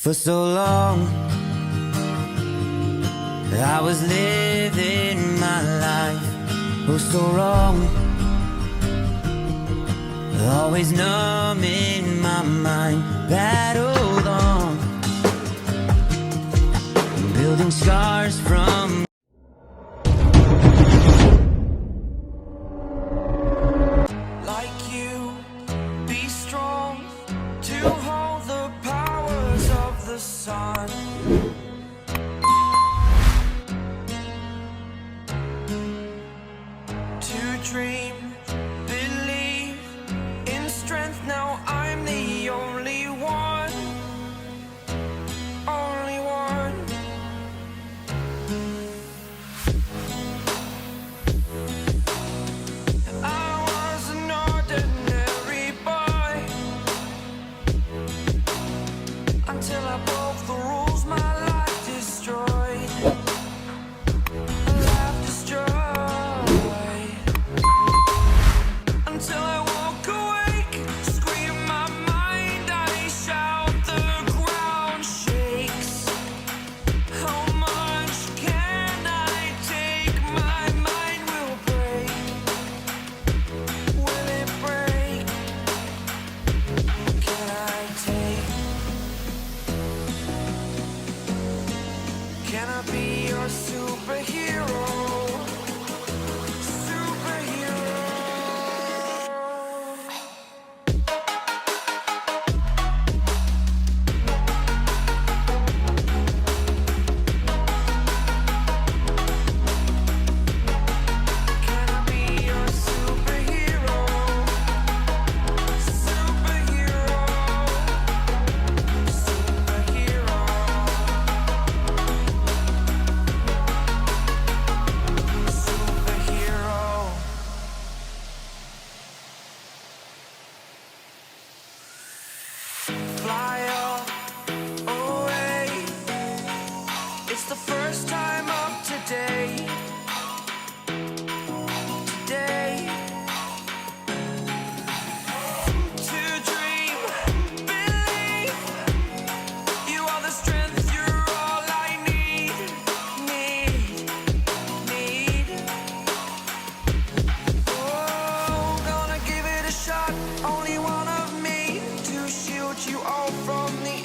For so long I was living my life, oh so wrong, always numb in my mind, battled on, building scars from like you. Be strong to hold the powers of the sun. To dream, believe in strength. Now I'm the only one, only one. I was an ordinary boy until I broke the rules. My life destroyed, life destroyed. Until I woke awake, scream my mind, I shout, the ground shakes. How much can I take? My mind will break. Will it break? Can I take? Can I be your superhero? Superhero. Can I be your superhero? Superhero. Superhero. Superhero. Fly away. It's the first time of today. Today. To dream, believe. You are the strength, you're all I need. Need. Oh, gonna give it a shot. Only one of me to shield you all from the